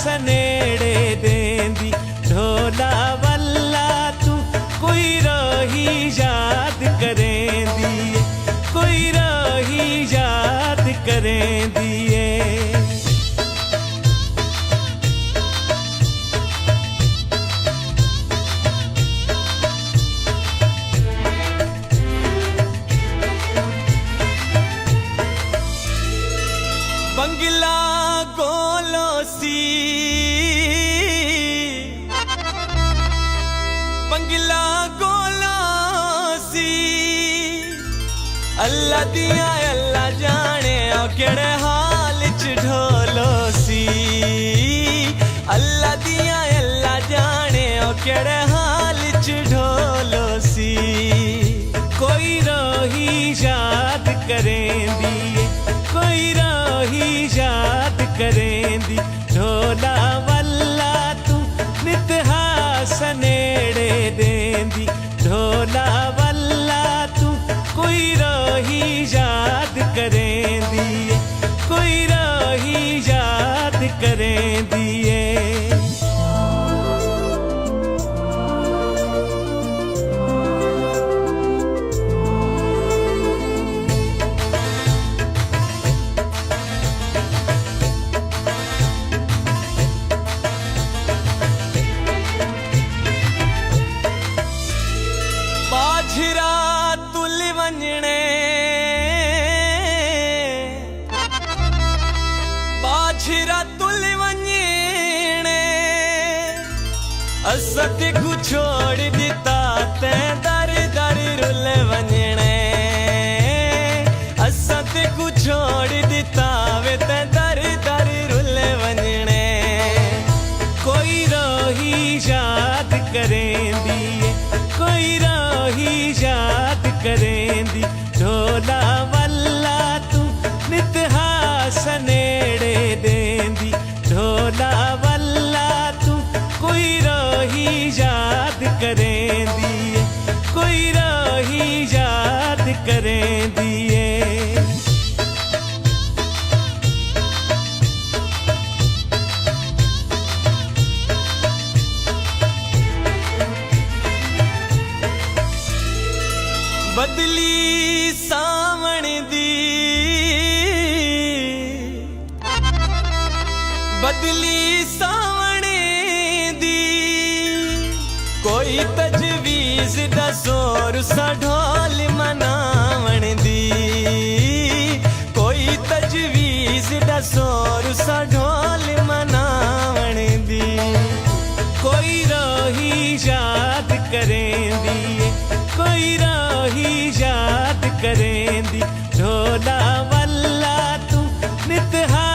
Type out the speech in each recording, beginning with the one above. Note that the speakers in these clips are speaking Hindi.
सनेड़े देंदी ढोला वल्ला तू कोई रही याद करेंदी कोई रही याद करेंदी बंगला गोलोसी बंगला गोलोसी अल्लाह दिया अल्लाह जाने केड़े हाल च ढोलोसी अल्लाह दिया अल्लाह जाने केड़े हाल च ढोलोसी कोई रही याद करेंदी कोई रही याद करेंदी ढोला वल्ला तू नितहा सनेड़े देंदी ढोला वल्ला तू कोई रही याद करेंदी कोई रही याद करेंदी बाझरा तुल वंजणे बाझरा तुल वंजणे असत को छोड़ दिता ते दर दर रुल वंजणे असत को छोड़ दिता वे ते दर दर रुल वंजणे कोई रही याद करेंदी कोई रही याद करेंदी ढोला वल्ला तू नितहा सनेड़े देंदी ढोला वल्ला तू कोई रही याद करेंदी कोई रही याद करेंदी बदली सावण दी बदली सावण दी कोई तजवीज दसोर सा ढोल मनावण दी कोई तजवीज दसोर सा ढोल मनावण दी कोई रही याद करेंदी कोई रही याद करेंदी ढोला वल्ला तू नितहा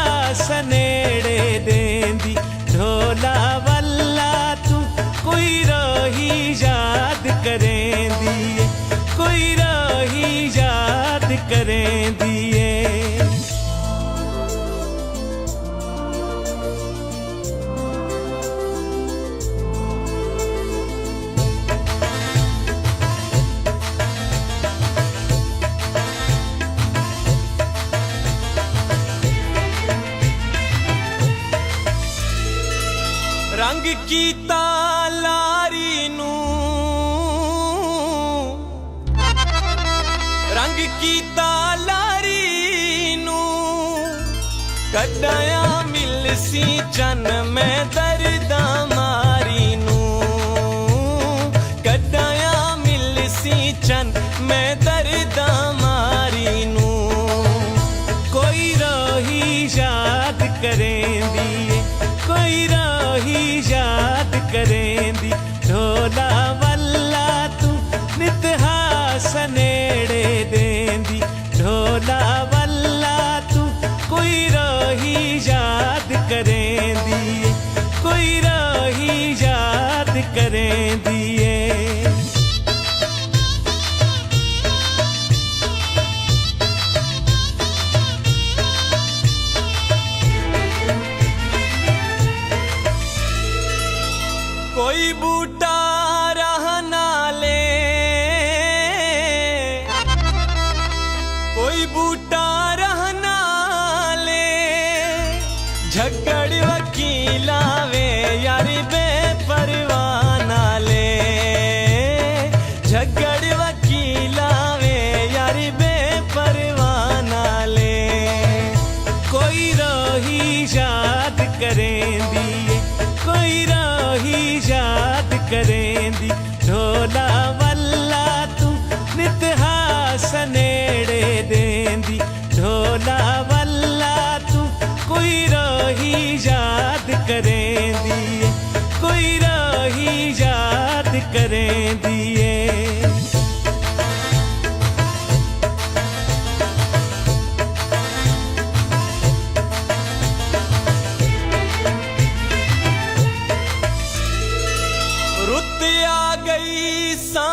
सनेड़े देंदी ढोला वल्ला तू कोई रही याद करेंदी कोई रही याद करेंदी रंग कीता लारी नू रंग कीता लारी नू कदाया मिलसी चन में दर्दा मारी नू कदाया मिलसी चन में दर्दा मारी नू कोई रही याद करेंदी कोई रही याद करेंदी ढोला वल्ला तू नितहा सनेड़े देंदी ढोला वल्ला तू कोई रही याद करेंदी कोई रही याद करेंदी कोई बूटा रहना ले कोई बूटा रहना ले झगड़ वकी लावे यारी बेपरवाह नाले झगड़ वकील आवे यारी बेपरवाह नाले कोई रोही याद करेंदी कोई रोही याद करेंदी ढोला वल्ला तू नित हासनेड़े देंदी ढोला वल्ला तू कोई रोही याद करेंदी कोई रोही याद करेंदी रुत आ गई सा